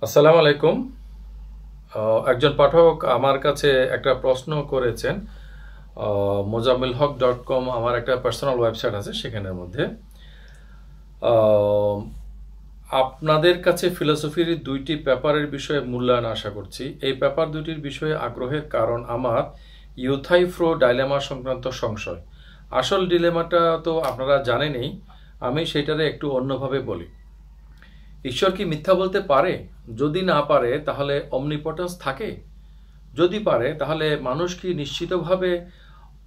আসসালামু আলাইকুম। একজন পাঠক আমার কাছে একটা প্রশ্ন করেছেন। mozammilhaq.com আমার একটা পার্সোনাল ওয়েবসাইট আছে, সেখানের মধ্যে আহ, আপনাদের কাছে ফিলোসফির দুইটি পেপারের বিষয়ে মূল্যায়ন আশা করছি। এই পেপার দুটির বিষয়ে আগ্রহের কারণ আমার ইউথাইফ্রো ডাইলেমা সংক্রান্ত সংশয়। আসল ডিলেমাটা তো আপনারা জানেনই, আমি সেটারে একটু অন্যভাবে বলি। ঈশ্বর কি মিথ্যা বলতে পারে? যদি না পারে তাহলে অমনিপটেন্স থাকে? যদি পারে তাহলে মানুষ কি নিশ্চিতভাবে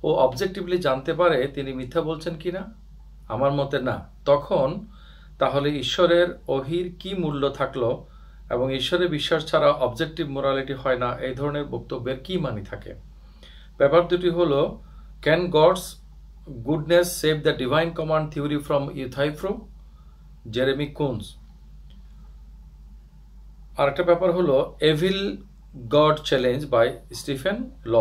ও অবজেক্টিভলি জানতে পারে তিনি মিথ্যা বলছেন কিনা? আমার মতে না। তখন তাহলে ঈশ্বরের অহির কি মূল্য থাকলো, এবং ঈশ্বরের বিশ্বাস ছাড়া অবজেক্টিভ মোরালিটি হয় না, এই ধরনের বক্তব্যের কি মানি থাকে? ব্যাপার দুটি হলো, can God's goodness save the divine command theory from Euthyphro, Jeremy Koons. আরেকটা ব্যাপার হলো evil God challenge by Stephen Law.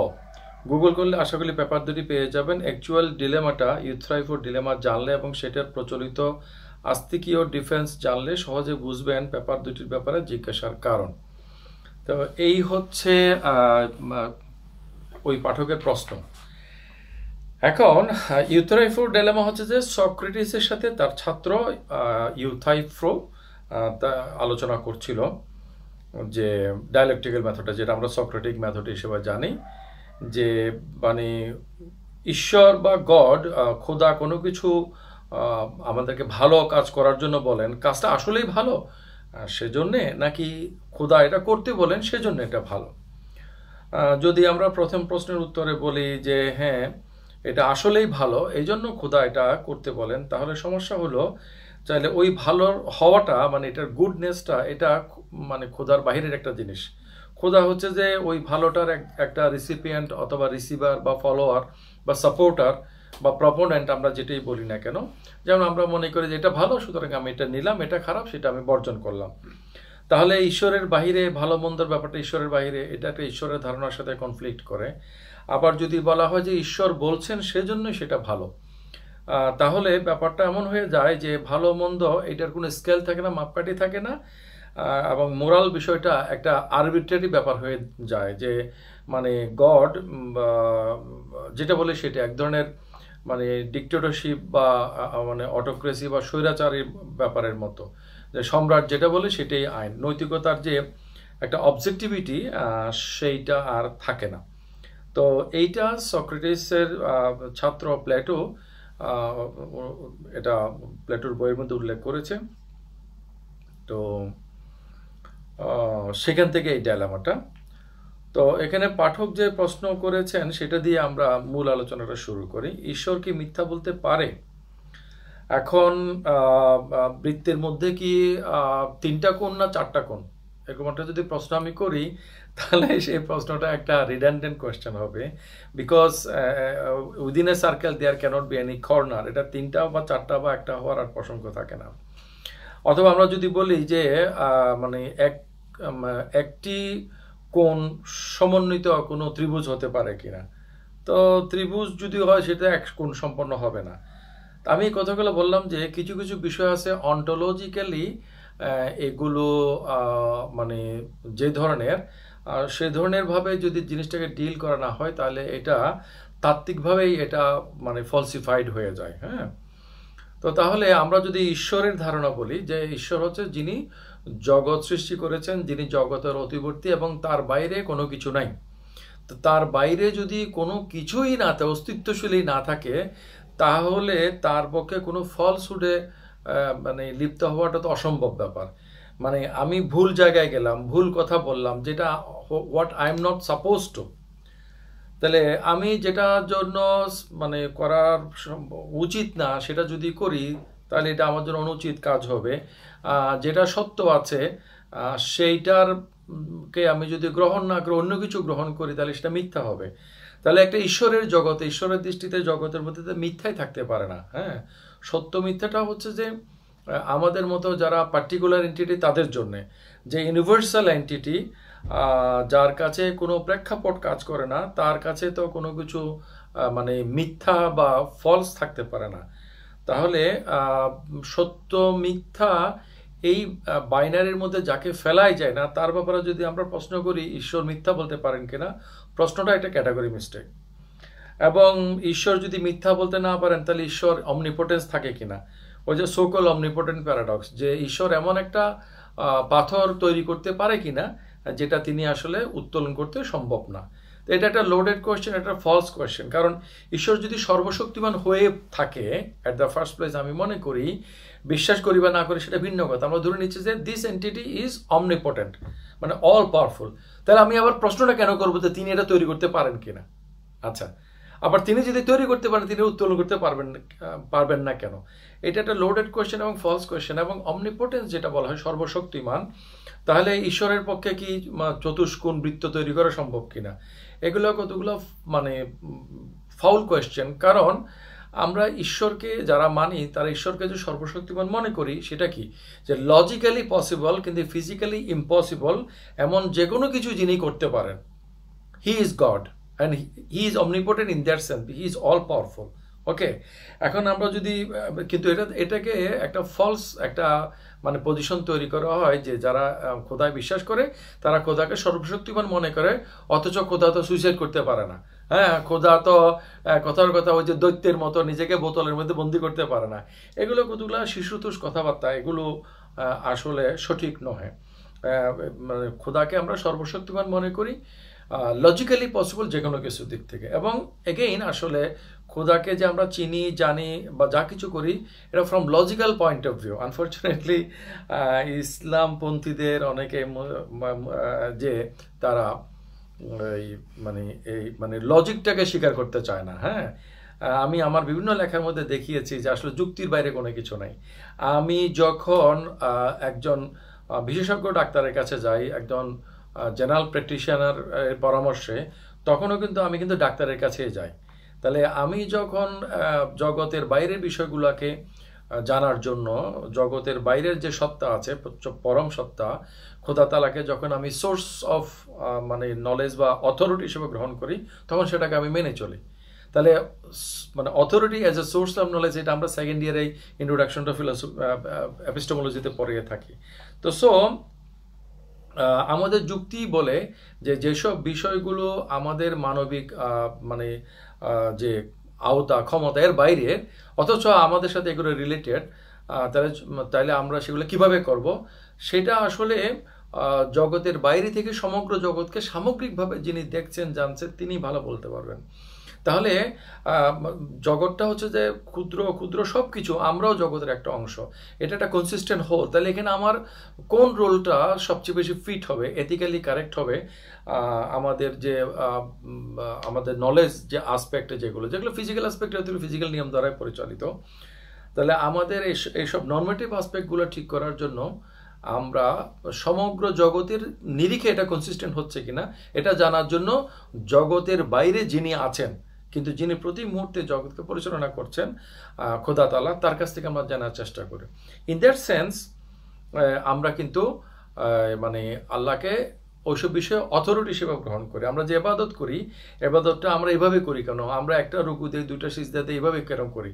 Google করলে আশা করি পেপার দুটি পেয়ে যাবেন। অ্যাকচুয়াল ডিলেমাটা ইউথ্রাইফোর ডিলেমা জানলে এবং সেটার প্রচলিত আস্তিকীয় ডিফেন্স জানলে সহজে বুঝবেন পেপার দুটির ব্যাপারে জিজ্ঞাসার কারণ। তো এই হচ্ছে ওই পাঠকের প্রশ্ন। এখন ইউথ্রাইফোর ডিলেমা হচ্ছে যে সক্রেটিসের সাথে তার ছাত্র ইউথাইফ্রো আলোচনা করছিল যে ডায়ালেকটিক্যাল মেথডটা, যেটা আমরা সক্রেটিক মেথড হিসেবে জানি, যে মানে ঈশ্বর বা গড, খোদা কোনো কিছু আমাদেরকে ভালো কাজ করার জন্য বলেন, কাজটা আসলেই ভালো সেজন্যে, নাকি খোদা এটা করতে বলেন সেজন্য এটা ভালো। যদি আমরা প্রথম প্রশ্নের উত্তরে বলি যে হ্যাঁ এটা আসলেই ভালো এই জন্য খোদা এটা করতে বলেন, তাহলে সমস্যা হলো চাইলে ওই ভালোর হওয়াটা মানে এটার গুডনেসটা এটা মানে খোদার বাহিরের একটা জিনিস। খোদা হচ্ছে যে ওই ভালোটার একটা রিসিপিয়েন্ট অথবা রিসিভার বা ফলোয়ার বা সাপোর্টার বা প্রপোনেন্ট, আমরা যেটাই বলি না কেন। যেমন আমরা মনে করি যে এটা ভালো সুতরাং আমি এটা নিলাম, এটা খারাপ সেটা আমি বর্জন করলাম। তাহলে ঈশ্বরের বাহিরে ভালো মন্দর ব্যাপারটা ঈশ্বরের বাহিরে, এটা একটা ঈশ্বরের ধারণার সাথে কনফ্লিক্ট করে। আবার যদি বলা হয় যে ঈশ্বর বলছেন সেজন্যই সেটা ভালো, তাহলে ব্যাপারটা এমন হয়ে যায় যে ভালো মন্দ এটার কোনো স্কেল থাকে না, মাপকাঠি থাকে না, এবং মোরাল বিষয়টা একটা আরবিট্রারি ব্যাপার হয়ে যায়, যে মানে গড যেটা বলে সেটা এক ধরনের মানে ডিক্টেটরশিপ বা মানে অটোক্রেসি বা স্বৈরাচারী ব্যাপারের মতো, যে সম্রাট যেটা বলে সেটাই আইন। নৈতিকতার যে একটা অবজেক্টিভিটি সেইটা আর থাকে না। তো এইটা সক্রেটিসের ছাত্র প্লেটো এটা প্লেটোর বইয়ের মধ্যে উল্লেখ করেছে। তো সেখান থেকে এই ডায়লামাটা। তো এখানে পাঠক যে প্রশ্ন করেছেন সেটা দিয়ে আমরা মূল আলোচনাটা শুরু করি। ঈশ্বর কি মিথ্যা বলতে পারে? এখন বৃত্তের মধ্যে কি 3টা কোণ না 4টা কোণ, এরকম একটা যদি প্রশ্ন আমি করি তাহলে সেই প্রশ্নটা একটা রিডান্ডেন্ট কোয়েশ্চেন হবে, because within a circle there cannot be any corner. এটা 3টা বা 4টা বা একটা হওয়ার আর প্রসঙ্গ থাকে না। অথবা আমরা যদি বলি যে মানে একটি কোণ সমন্বিত কোনো ত্রিভুজ হতে পারে কিনা, তো ত্রিভুজ যদি হয় সেটা এক কোণ সম্পন্ন হবে না। আমি কথাগুলো বললাম যে কিছু কিছু বিষয় আছে অন্টোলজিক্যালি এগুলো মানে যে ধরনের সে ধরনের ভাবে যদি জিনিসটাকে ডিল করা না হয় তাহলে এটা তাত্ত্বিকভাবেই এটা মানে ফলসিফাইড হয়ে যায়। হ্যাঁ, তো তাহলে আমরা যদি ঈশ্বরের ধারণা বলি যে ঈশ্বর হচ্ছে যিনি জগৎ সৃষ্টি করেছেন, যিনি জগতের অতিবর্তী এবং তার বাইরে কোনো কিছু নাই। তো তার বাইরে যদি কোনো কিছুই না থাকে, অস্তিত্বশীলই না থাকে, তাহলে তার পক্ষে কোনো ফলসহুডে মানে লিপ্ত হওয়াটা তো অসম্ভব ব্যাপার। মানে আমি ভুল জায়গায় গেলাম, ভুল কথা বললাম, যেটা what I am not suppose two, তাহলে আমি যেটার জন্য মানে করার উচিত না সেটা যদি করি তাহলে এটা আমার জন্য অনুচিত কাজ হবে। যেটা সত্য আছে সেইটার কে আমি যদি গ্রহণ না করে অন্য কিছু গ্রহণ করি তাহলে সেটা মিথ্যা হবে। তাহলে একটা ঈশ্বরের জগতে, ঈশ্বরের দৃষ্টিতে জগতের মধ্যে মিথ্যাই থাকতে পারে না। হ্যাঁ, সত্য মিথ্যাটা হচ্ছে যে আমাদের মতো যারা পার্টিকুলার এন্টিটি তাদের জন্যে, যে ইউনিভার্সাল এন্টিটি যার কাছে কোনো প্রেক্ষাপট কাজ করে না তার কাছে তো কোনো কিছু মানে মিথ্যা বা ফলস থাকতে পারে না। তাহলে সত্য মিথ্যা এই বাইনারির মধ্যে যাকে ফেলাই যায় না তার ব্যাপারে যদি আমরা প্রশ্ন করি ঈশ্বর মিথ্যা বলতে পারেন কিনা, প্রশ্নটা একটা ক্যাটাগরি মিস্টেক। এবং ঈশ্বর যদি মিথ্যা বলতে না পারেন তাহলে ঈশ্বর অমনিপোটেন্স থাকে কিনা, ওই যে সোকল অমনিপোটেন্ট প্যারাডক্স, যে ঈশ্বর এমন একটা পাথর তৈরি করতে পারে কিনা যেটা তিনি আসলে উত্তোলন করতে সম্ভব না। তো এটা একটা লোডেড কোয়েশ্চেন, একটা ফলস কোয়েশ্চেন। কারণ ঈশ্বর যদি সর্বশক্তিমান হয়ে থাকে অ্যাট দ্য ফার্স্ট প্লেস, আমি মনে করি, বিশ্বাস করি বা না করি সেটা ভিন্ন কথা, আমরা ধরে নিচ্ছি যে দিস এন্টিটি ইজ অমনিপোটেন্ট, মানে অল পাওয়ারফুল। তাহলে আমি আবার প্রশ্নটা কেন করবো যে তিনি এটা তৈরি করতে পারেন কিনা? আচ্ছা, আবার তিনি যদি তৈরি করতে পারেন তিনি উত্তোলন করতে পারবেন না কেন? এটা একটা লোডেড কোয়েশ্চেন এবং ফলস কোয়েশ্চেন। এবং অমনিপোটেন্স যেটা বলা হয় সর্বশক্তিমান, তাহলে ঈশ্বরের পক্ষে কি চতুষ্কোণ বৃত্ত তৈরি করা সম্ভব কিনা? এগুলো কতগুলো মানে ফাউল কোয়েশ্চেন। কারণ আমরা ঈশ্বরকে যারা মানি তারা ঈশ্বরকে যে সর্বশক্তিমান মনে করি, সেটা কি যে লজিক্যালি পসিবল কিন্তু ফিজিক্যালি ইম্পসিবল এমন যে কোনো কিছু যিনি করতে পারেন। He is god and he is omnipotent in that sense, he is all powerful. ওকে, এখন আমরা যদি কিন্তু এটাকে একটা ফলস একটা মানে পজিশন তৈরি করা হয় যে যারা খোদায় বিশ্বাস করে তারা খোদাকে সর্বশক্তিমান মনে করে, অথচ খোদা তো সুইসাইড করতে পারে না। হ্যাঁ, খোদা তো কথার কথা ওই যে দৈত্যের মতো নিজেকে বোতলের মধ্যে বন্দি করতে পারে না। এগুলো কতগুলো শিশুতোষ কথাবার্তা, এগুলো আসলে সঠিক নয়। মানে খোদাকে আমরা সর্বশক্তিমান মনে করি লজিক্যালি পসিবল যে কোনো কিছু দিক থেকে। এবং এগেইন আসলে খোদাকে যে আমরা চিনি জানি বা যা কিছু করি এটা from logical point of view. Unfortunately ইসলামপন্থীদের অনেকে যে তারা মানে লজিকটাকে স্বীকার করতে চায় না। হ্যাঁ, আমি আমার বিভিন্ন লেখার মধ্যে দেখিয়েছি যে আসলে যুক্তির বাইরে কোনো কিছু নাই। আমি যখন একজন বিশেষজ্ঞ ডাক্তারের কাছে যাই, একজন জেনারেল প্র্যাকটিশনার পরামর্শে, তখনও কিন্তু আমি ডাক্তারের কাছে যাই। তাহলে আমি যখন জগতের বাইরের বিষয়গুলোকে জানার জন্য, জগতের বাইরের যে সত্তা আছে পরম সত্তা খোদা তাআলাকে যখন আমি সোর্স অফ মানে নলেজ বা অথরিটি হিসেবে গ্রহণ করি, তখন সেটাকে আমি মেনে চলি। তাহলে মানে authority as a source of knowledge, এটা আমরা সেকেন্ড ইয়ারে ইন্ট্রোডাকশন টু এপিস্টেমোলজিতে পড়িয়ে থাকি। তো আমাদের যুক্তি বলে যে যেসব বিষয়গুলো আমাদের মানবিক মানে যে আওতা ক্ষমতা এর বাইরে, অথচ আমাদের সাথে এগুলো রিলেটেড, তাহলে আমরা সেগুলো কিভাবে করব, সেটা আসলে জগতের বাইরে থেকে সমগ্র জগৎকে সামগ্রিকভাবে যিনি দেখছেন জানছেন তিনি ভালো বলতে পারবেন। তাহলে জগৎটা হচ্ছে যে ক্ষুদ্র ক্ষুদ্র সব কিছু, আমরাও জগতের একটা অংশ, এটা একটা কনসিস্টেন্ট হোল। তাহলে এখানে আমার কোন রোলটা সবচেয়ে বেশি ফিট হবে, এথিক্যালি কারেক্ট হবে, আমাদের যে আমাদের নলেজ যে আসপেক্টে যেগুলো ফিজিক্যাল আসপেক্ট ফিজিক্যাল নিয়ম দ্বারাই পরিচালিত, তাহলে আমাদের এইসব নর্মেটিভ আসপেক্টগুলো ঠিক করার জন্য আমরা সমগ্র জগতের নিরিখে এটা কনসিস্টেন্ট হচ্ছে কিনা এটা জানার জন্য জগতের বাইরে যিনি আছেন কিন্তু যিনি প্রতি মুহূর্তে জগৎকে পরিচালনা করছেন খোদা তাআলা, তার কাছ থেকে আমরা জানার চেষ্টা করি। ইন দ্যাট সেন্স আমরা কিন্তু মানে আল্লাহকে ওইসব বিষয়ে অথরিটি হিসেবে গ্রহণ করি। আমরা যে ইবাদত করি, ইবাদতটা আমরা এভাবে করি কেন, আমরা একটা রুকু দিয়ে দুইটা সিজদাতে এইভাবে কেন করি,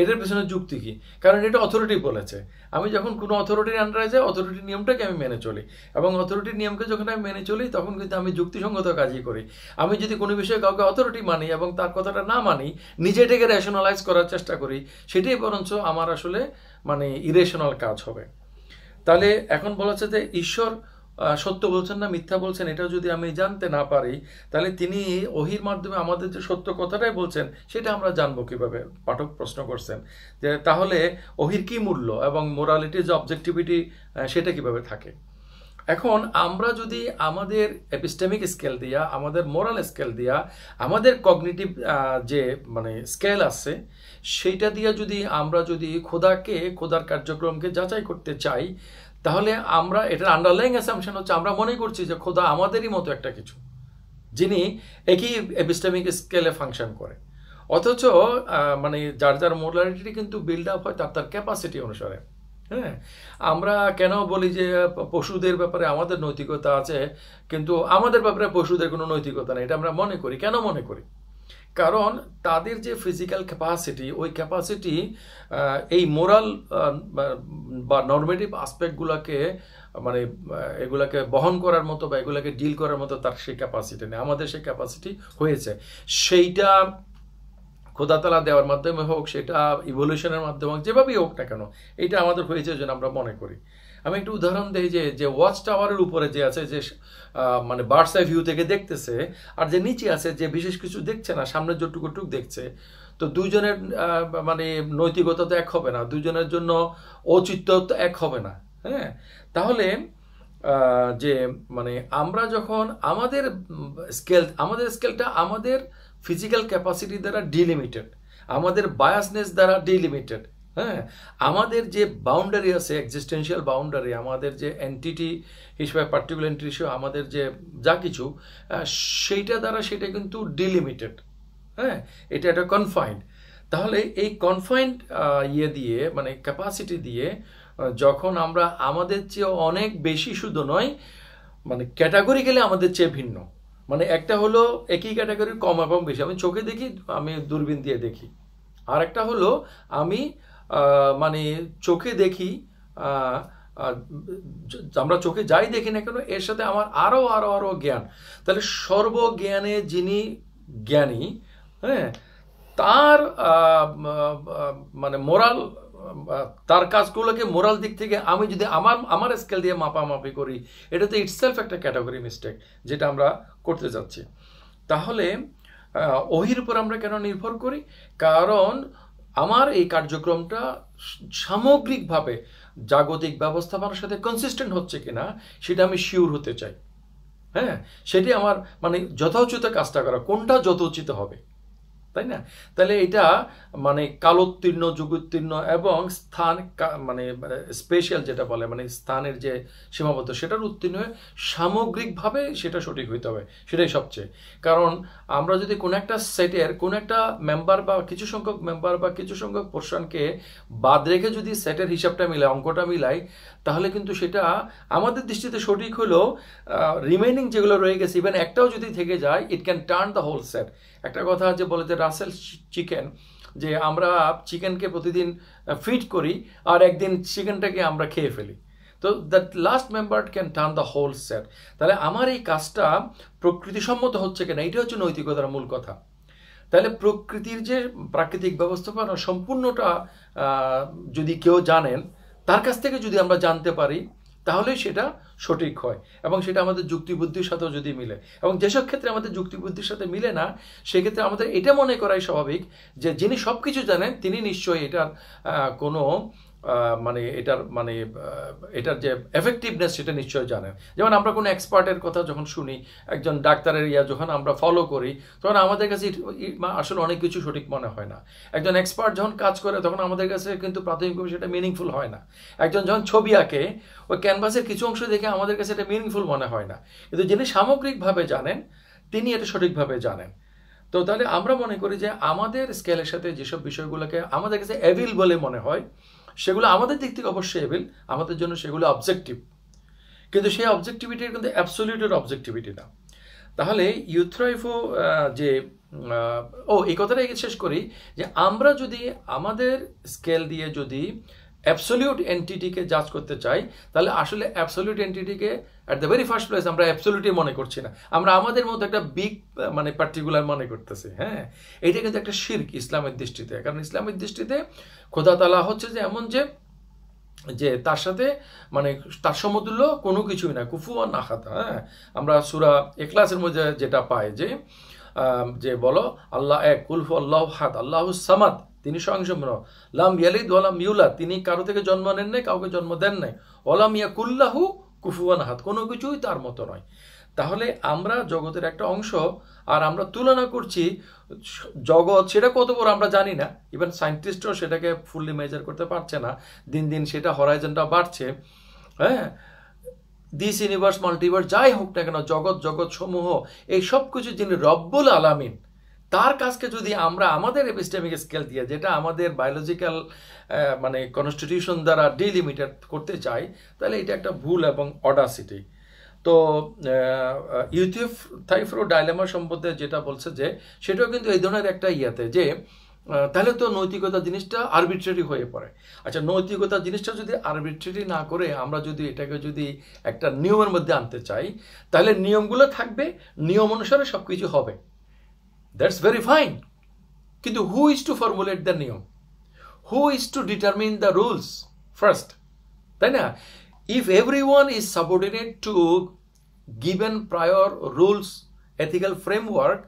এটার পেছনে যুক্তি কি? কারণ এটা অথরিটি বলেছে। আমি যখন কোনো অথরিটির আন্ডারে যাই, অথরিটির নিয়মটাকে আমি মেনে চলি, এবং অথরিটির নিয়মকে যখন আমি মেনে চলি তখন কিন্তু আমি যুক্তিসঙ্গত কাজই করি। আমি যদি কোনো বিষয়ে কাউকে অথরিটি মানি এবং তার কথাটা না মানি, নিজে এটাকে রেশনালাইজ করার চেষ্টা করি, সেটাই বরঞ্চ আমার আসলে মানে ইরেশনাল কাজ হবে। তাহলে এখন বলা হচ্ছে যে ঈশ্বর সত্য বলছেন না মিথ্যা বলছেন, এটা যদি আমি জানতে না পারি, তাহলে তিনি ওহির মাধ্যমে আমাদের যে সত্য কথাটাই বলছেন সেটা আমরা জানবো কিভাবে? পাঠক প্রশ্ন করছেন যে তাহলে ওহির কি মূল্য এবং মোরালিটি যে অবজেক্টিভিটি সেটা কিভাবে থাকে। এখন আমরা যদি আমাদের এপিস্টেমিক স্কেল দিয়া, আমাদের মোরাল স্কেল দিয়া, আমাদের কগনিটিভ যে মানে স্কেল আছে সেইটা দিয়া যদি আমরা যদি খোদার কার্যক্রমকে যাচাই করতে চাই, তাহলে আমরা এটার আন্ডারলাইং অ্যাসাম্পশন হচ্ছে আমরা মনে করছি যে খোদা আমাদেরই মতো একটা কিছু যিনি একই এপিস্টেমিক স্কেলে ফাংশন করে, অথচ মানে যার মোরালিটি কিন্তু বিল্ড আপ হয় তার ক্যাপাসিটি অনুসারে। হ্যাঁ, আমরা কেন বলি যে পশুদের ব্যাপারে আমাদের নৈতিকতা আছে কিন্তু আমাদের ব্যাপারে পশুদের কোনো নৈতিকতা নেই, এটা আমরা মনে করি। কেন মনে করি? কারণ তাদের যে ফিজিক্যাল ক্যাপাসিটি, ওই ক্যাপাসিটি এই মোরাল বা নর্মেটিভ আসপেক্টগুলোকে মানে এগুলাকে বহন করার মতো বা এগুলাকে ডিল করার মতো তার সেই ক্যাপাসিটি নেই। আমাদের সেই ক্যাপাসিটি হয়েছে, সেইটা খোদা তাআলা দেওয়ার মাধ্যমে হোক, সেটা ইভলিউশনের মাধ্যমে হোক, যেভাবেই হোক না কেন, এটা আমাদের হয়েছে যেন আমরা মনে করি। আমি একটু উদাহরণ দিই, যে ওয়াচ টাওয়ারের উপরে যে আছে, যে মানে বার্ডস আই ভিউ থেকে দেখতেছে, আর যে নিচে আছে যে বিশেষ কিছু দেখছে না, সামনের যতটুকু দেখছে, তো দুইজনের মানে নৈতিকতা তো এক হবে না, দুইজনের জন্য ঔচিত্য তো এক হবে না। হ্যাঁ, তাহলে যে মানে আমরা যখন আমাদের স্কেলটা আমাদের ফিজিক্যাল ক্যাপাসিটি দ্বারা ডিলিমিটেড, আমাদের বায়াসনেস দ্বারা ডিলিমিটেড। হ্যাঁ, আমাদের যে বাউন্ডারি আছে, এক্সিস্টেন্সিয়াল বাউন্ডারি, আমাদের যে এন্টিটি হিসেবে, পার্টিকুলার এন্টিটি হিসেবে আমাদের যে যা কিছু, সেইটা দ্বারা সেটা কিন্তু ডিলিমিটেড। হ্যাঁ, এটা একটা কনফাইন্ড। তাহলে এই কনফাইন্ড ইয়ে দিয়ে, মানে ক্যাপাসিটি দিয়ে, যখন আমরা আমাদের চেয়ে অনেক বেশি, শুধু নয় মানে ক্যাটাগরিক্যালি আমাদের চেয়ে ভিন্ন, মানে একটা হলো একই ক্যাটাগরির কম এবং বেশি, আমি চোখে দেখি, আমি দূরবীন দিয়ে দেখি, আর একটা হলো আমি মানে চোখে দেখি, আমরা চোখে যাই দেখি না কেন, এর সাথে আমার আরো আরো আরো জ্ঞান। তাহলে সর্বজ্ঞানে যিনি জ্ঞানী, হ্যাঁ, তার মানে মোরাল, তার কাজগুলোকে মোরাল দিক থেকে আমি যদি আমার স্কেল দিয়ে মাপামাপি করি, এটা তো ইটসেলফ একটা ক্যাটাগরি মিস্টেক যেটা আমরা করতে যাচ্ছি। তাহলে ওহির উপর আমরা কেন নির্ভর করি? কারণ আমার এই কার্যক্রমটা সামগ্রিকভাবে জাগতিক ব্যবস্থাপনার সাথে কনসিস্টেন্ট হচ্ছে কিনা সেটা আমি শিওর হতে চাই। হ্যাঁ, সেটি আমার মানে যথোচিত কাজটা করা, কোনটা যথোচিত হবে, তাই না? তাহলে এটা মানে কালোত্তীর্ণ, যুগোত্তীর্ণ এবং স্থান মানে স্পেশাল যেটা বলে, মানে স্থানের যে সীমাবদ্ধ, সেটার উত্তীর্ণ হয়ে সামগ্রিকভাবে সেটা সঠিক হইতে হবে, সেটাই সবচেয়ে। কারণ আমরা যদি কোনো একটা সেটের কোনো একটা মেম্বার বা কিছু সংখ্যক মেম্বার বা কিছু সংখ্যক পোর্শনকে বাদ রেখে যদি সেটের হিসাবটা মিলাই, অঙ্কটা মিলাই, তাহলে কিন্তু সেটা আমাদের দৃষ্টিতে সঠিক হলেও রিমেইনিং যেগুলো রয়ে গেছে, ইভেন একটাও যদি থেকে যায়, it can turn the whole set. একটা কথা যে বলে যে রাসেল চিকেন, যে আমরা চিকেনকে প্রতিদিন ফিড করি আর একদিন চিকেনটাকে আমরা খেয়ে ফেলি, তো that last member can turn the whole set. তাহলে আমার এই কাজটা প্রকৃতিসম্মত হচ্ছে কিনা, এটা হচ্ছে নৈতিকতার মূল কথা। তাহলে প্রকৃতির যে প্রাকৃতিক ব্যবস্থাপনা সম্পূর্ণটা যদি কেউ জানেন, তার কাছ থেকে যদি আমরা জানতে পারি, তাহলে সেটা সঠিক হয় এবং সেটা আমাদের যুক্তিবুদ্ধির সাথেও যদি মিলে। এবং যেসব ক্ষেত্রে আমাদের যুক্তিবুদ্ধির সাথে মিলে না, সেক্ষেত্রে আমাদের এটা মনে করাই স্বাভাবিক যে যিনি সব কিছু জানেন তিনি নিশ্চয়ই এটার কোনো মানে এটার যে এফেক্টিভনেস সেটা নিশ্চয়ই জানেন। যেমন আমরা কোনো এক্সপার্টের কথা যখন শুনি, একজন ডাক্তারের যখন আমরা ফলো করি, তখন আমাদের কাছে আসলে অনেক কিছু সঠিক মনে হয় না। একজন এক্সপার্ট যখন কাজ করে, তখন আমাদের কাছে কিন্তু প্রাথমিকভাবে সেটা মিনিংফুল হয় না। একজন যখন ছবি আঁকে, ওই ক্যানভাসের কিছু অংশ দেখে আমাদের কাছে এটা মিনিংফুল মনে হয় না, কিন্তু যিনি সামগ্রিকভাবে জানেন তিনি এটা সঠিকভাবে জানেন। তো তাহলে আমরা মনে করি যে আমাদের স্কেলের সাথে যেসব বিষয়গুলোকে আমাদের কাছে এভিল বলে মনে হয়, সেগুলো আমাদের দিক থেকে অবশ্যই এভিল, আমাদের জন্য সেগুলো অবজেক্টিভ, কিন্তু সেই অবজেক্টিভিটির কিন্তু অ্যাবসলিউটের অবজেক্টিভিটি না। তাহলে ইউথ্রাইফো যে এই কথাটাই শেষ করি, যে আমরা যদি আমাদের স্কেল দিয়ে যদি অ্যাবসলিউট এন্টিটিকে জাজ করতে চাই, তাহলে আসলে অ্যাবসলিউট এন্টিটিকে at the very first place আমরা অ্যাবসলিউটই মনে করছি না, আমরা আমাদের মধ্যে একটা বিগ মানে পার্টিকুলার মনে করতেছি। হ্যাঁ, এটা কিন্তু একটা শিরক ইসলামের দৃষ্টিতে। কারণ ইসলামের দৃষ্টিতে খোদা তাআলা হচ্ছে যে এমন যে তার সাথে মানে তার সমতুল্য কোনো কিছুই না, কুফুয়ান আহাদ। হ্যাঁ, আমরা সূরা ইখলাসের মধ্যে যেটা পাই যে বলো আল্লাহ এক, কুল হু আল্লাহু আহাদ, আল্লাহুস সামাদ, তিনি স্বয়ংসম্পূর্ণ, লাম ইয়ালিদ ওয়া লাম ইউলাদ, তিনি কারো থেকে জন্ম নেন নাই, কাউকে জন্ম দেন নাই, ওয়া লাম ইয়াকুল লাহু কুফুয়ান আহাদ, কোনো কিছুই তার মতো নয়। তাহলে আমরা জগতের একটা অংশ, আর আমরা তুলনা করছি জগৎ সেটা কত বড় আমরা জানি না, ইভেন সায়েন্টিস্টও সেটাকে ফুললি মেজার করতে পারছে না, দিন দিন সেটা হরাইজনটা বাড়ছে। হ্যাঁ, দিস ইউনিভার্স, মাল্টিভার্স, যাই হোক না কেন, জগৎ সমূহ, এই সব কিছু যিনি রব্বুল আলামিন, তার কাজকে যদি আমরা আমাদের এপিস্টেমিক স্কেল দিয়ে, যেটা আমাদের বায়োলজিক্যাল মানে কনস্টিটিউশন দ্বারা ডিলিমিটেড করতে চাই, তাহলে এটা একটা ভুল এবং অডাসিটি। তো ইউথিফাইফ্রো ডাইলেমা সম্বন্ধে যেটা বলছে যে সেটাও কিন্তু এই ধরনের একটা ইয়াতে যে তাহলে তো নৈতিকতা জিনিসটা আরবিট্রারি হয়ে পড়ে। আচ্ছা, নৈতিকতা জিনিসটা যদি আরবিট্রারি না করে আমরা যদি এটাকে যদি একটা নিয়মের মধ্যে আনতে চাই, তাহলে নিয়মগুলো থাকবে, নিয়ম অনুসারে সব কিছু হবে, দ্যাটস ভেরি ফাইন। কিন্তু who is to formulate the নিয়ম, who is to determine the rules first, তাই না? If everyone is subordinate to given prior rules, ethical framework,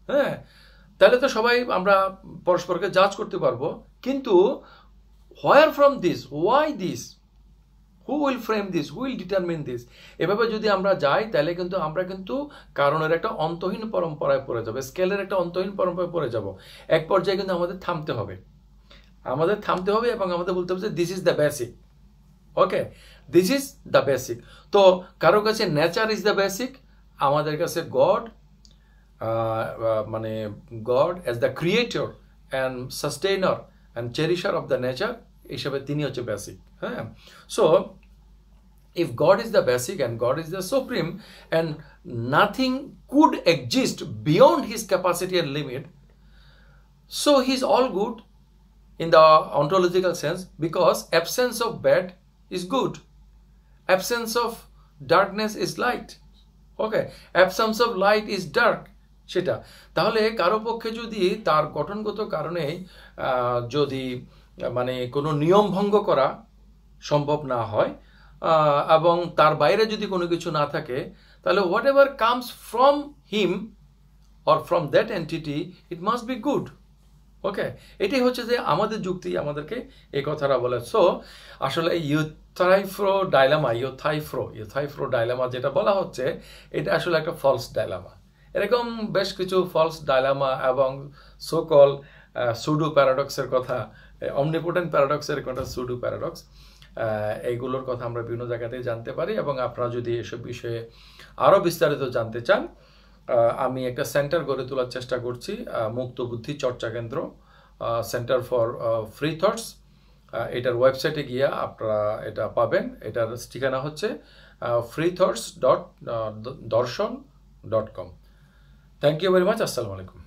হ্যাঁ, তাহলে তো সবাই আমরা পরস্পরকে জাজ করতে পারবো। কিন্তু where from this, why this, who will frame this, who will determine this, এভাবে যদি আমরা যাই তাহলে কিন্তু আমরা কিন্তু কারণের একটা অন্তহীন পরম্পরায় পড়ে যাবো, স্কেলের একটা অন্তহীন পরম্পরায় পড়ে যাব। এক পর্যায়ে কিন্তু আমাদের থামতে হবে, এবং আমাদের বলতে হবে যে this is the basic. Okay, this is the basic. তো কারো কাছে নেচার ইজ দ্য বেসিক, আমাদের কাছে গড, মানে God as the creator and sustainer and cherisher of the nature হিসাবে তিনি হচ্ছে বেসিক। হ্যাঁ, so if God is the basic and God is the supreme and nothing could exist beyond his capacity and limit, so he's all good in the ontological sense, because absence of bad is good, absence of darkness is light, okay, absence of light is dark, সেটা। তাহলে কারো পক্ষে যদি তার গঠনগত কারণে যদি মানে কোনো নিয়ম ভঙ্গ করা সম্ভব না হয় এবং তার বাইরে যদি কোনো কিছু না থাকে, তাহলে whatever comes from him or from that entity it must be good. Okay, এটাই হচ্ছে যে আমাদের যুক্তি আমাদেরকে এই কথাটা বলে। সো আসলে ইউথাইফ্রো ডাইলামা যেটা বলা হচ্ছে, এটা আসলে একটা ফলস ডাইলামা। এরকম বেশ কিছু ফলস ডাইলামা এবং সোকল সুডো প্যারাডক্সের কথা, অমনিপোটেন্ট প্যারাডক্সের কথা সুডো প্যারাডক্স, এইগুলোর কথা আমরা বিভিন্ন জায়গাতে জানতে পারি। এবং আপনারা যদি এসব বিষয়ে আরও বিস্তারিত জানতে চান, আমি একটা সেন্টার গড়ে তোলার চেষ্টা করছি, মুক্ত বুদ্ধি চর্চা কেন্দ্র, সেন্টার ফর ফ্রি থটস। এটার ওয়েবসাইটে গিয়ে আপনারা এটা পাবেন। এটার ঠিকানা হচ্ছে freethoughts.darshan.com। Thank you very much. আসসালামু আলাইকুম।